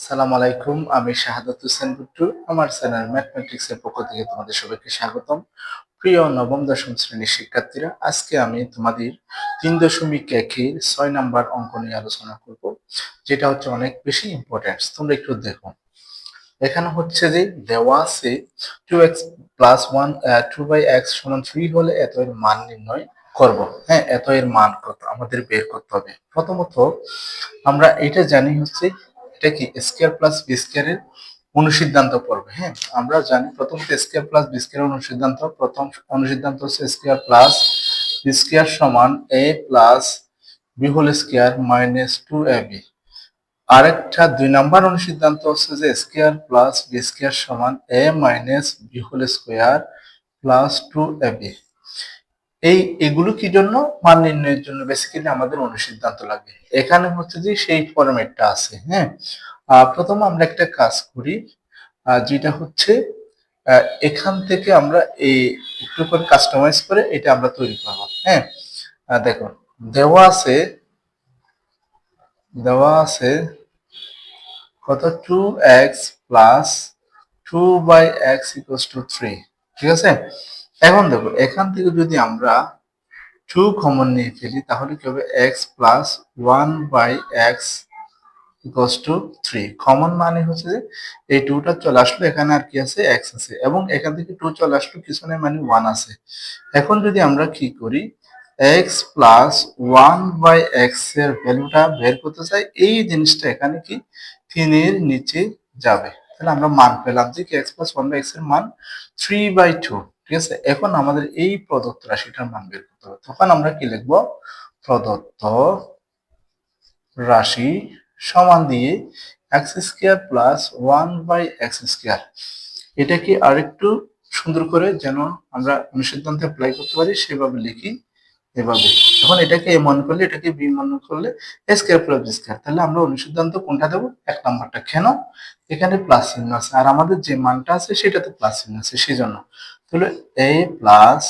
সালাম আলাইকুম, আমি শাহাদাত হোসেন বুট্টু। আমার চ্যানেল ম্যাথমেটিক্স এর পক্ষ থেকে তোমাদের সবাইকে স্বাগতম। প্রিয় নবম দশম শ্রেণীর শিক্ষার্থীরা, আজকে আমি তোমাদের 3.1 6 নাম্বার অঙ্ক নিয়ে আলোচনা করব, যেটা হচ্ছে অনেক বেশি ইম্পর্টেন্ট। তোমরা একটু দেখো। এখানে হচ্ছে যে দেওয়া আছে 2x প্লাস 1 2/x সমান 3 হলে এত এর মান নির্ণয় করব। হ্যাঁ, এত এর মান কত আমাদের বের করতে হবে। প্রথমত আমরা এটা জানি হচ্ছে এটা কি স্কয়ার প্লাস বি স্কয়ারের অনুসিদ্ধান্ত পড়বে। হ্যাঁ, আমরা জানি প্রথমত স্কয়ার প্লাস বি স্কয়ারের অনুসিদ্ধান্ত। প্রথম অনুসিদ্ধান্ত হচ্ছে স্কয়ার প্লাস বি স্কয়ার সমান a plus B whole square minus 2ab। আরেকটা 2 নাম্বার অনুসিদ্ধান্ত হচ্ছে যে স্কয়ার প্লাস বি স্কয়ার সমান a minus B whole square plus 2ab। এগুলো কি জন্য? মান নির্ণয়ের জন্য বেসিক্যালি আমাদের অনুসিদ্ধান্ত লাগে। এখানে হচ্ছে যে সেই ফরম্যাটটা আছে। হ্যাঁ, প্রথম আমরা একটা কাজ করি, যেটা হচ্ছে এখান থেকে আমরা এই একটু করে কাস্টমাইজ করে এটা আমরা তৈরি করবো। হ্যাঁ, দেখো দেওয়া আছে কত 2x plus 2/x equals to 3। ঠিক আছে, এখন দেখো এখান থেকে যদি আমরা 2 কমন নিয়ে ফেলি তাহলে কি হবে? x plus 1/x equals to 3। Common মানে হচ্ছে যে এই 2টা চলে আসলো, এখানে আর কি আছে? x আছে, এবং এখান থেকে 2 চলে আসলো, কিছু নেই মানে 1 আছে। এখন যদি আমরা কি করি, x প্লাস 1/x এর ভ্যালুটা বের করতে চাই, এই জিনিসটা এখানে কি 3 এর নিচে যাবে। তাহলে আমরা মান পেলাম যে কি x প্লাস 1/x এর মান 3/2। ঠিক আছে, এখন আমাদের এই প্রদত্ত রাশিটার মান বের করতে হবে। তখন আমরা কি লিখবো? প্রদত্ত রাশি সমান দিয়ে x square plus 1/x square. এটাকে আরেকটু সুন্দর করে যেন আমরা অনুসিদ্ধান্তে অ্যাপ্লাই করতে পারি সেভাবে লিখি, এভাবে। এখন এটাকে a মনে করলে, এটাকে b মনে করলে a square plus b square. তাহলে আমরা অনুসিদ্ধান্ত কোনটা দেবো? 1 নাম্বারটা। কেন? এখানে প্লাস চিহ্ন আছে, আর আমাদের যে মানটা আছে সেটাতে প্লাস চিহ্ন আছে, সেজন্য। তাহলে a plus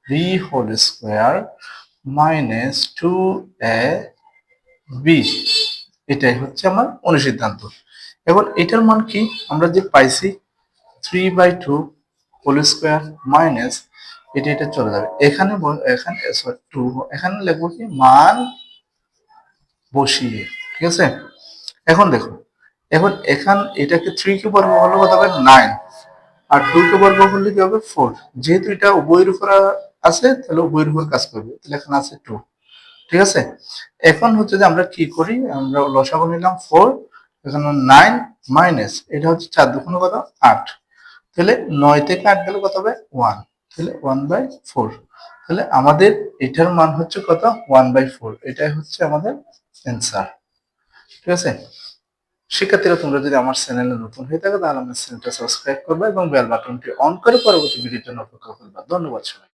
b whole square minus 2ab, এটাই হচ্ছে আমার অনুসিদ্ধান্ত। এখন এটার মান কি আমরা যে পাইছি 3/2 হোল স্কয়ার মাইনাস এটা চলে যাবে এখানে, এখানে 2 এখানে লিখবো কি মান বসিয়ে। ঠিক আছে, এখন দেখো, এখন এটাকে 3 কে বর্গ করলে কত হবে? 9, আর 2 কে বর্গ করলে কি হবে? 4। যেহেতু এটা উভয়ের উপর আছে তাহলে উভয়ের উপর কাজ করবে, তাহলে এখানে আছে 2। ঠিক আছে, এখন হচ্ছে যে আমরা কি করি, আমরা লসাগু নিলাম 4, এখানে 9 মাইনাস এটা হচ্ছে 4 দুগুণ কত? 8। তাহলে 9 থেকে 8 গেলে কত হবে? 1। তাহলে 1/4। তাহলে আমাদের এটার মান হচ্ছে কত? 1/4। এটাই হচ্ছে আমাদের অ্যান্সার। ঠিক আছে, শিক্ষার্থীরা তোমরা যদি আমার চ্যানেলে নতুন হয়ে থাকো তাহলে আমার চ্যানেলটা সাবস্ক্রাইব করবে এবং বেল বাটনটি অন করে পরবর্তী ভিডিওর জন্য অপেক্ষা করবে। ধন্যবাদ সবাই।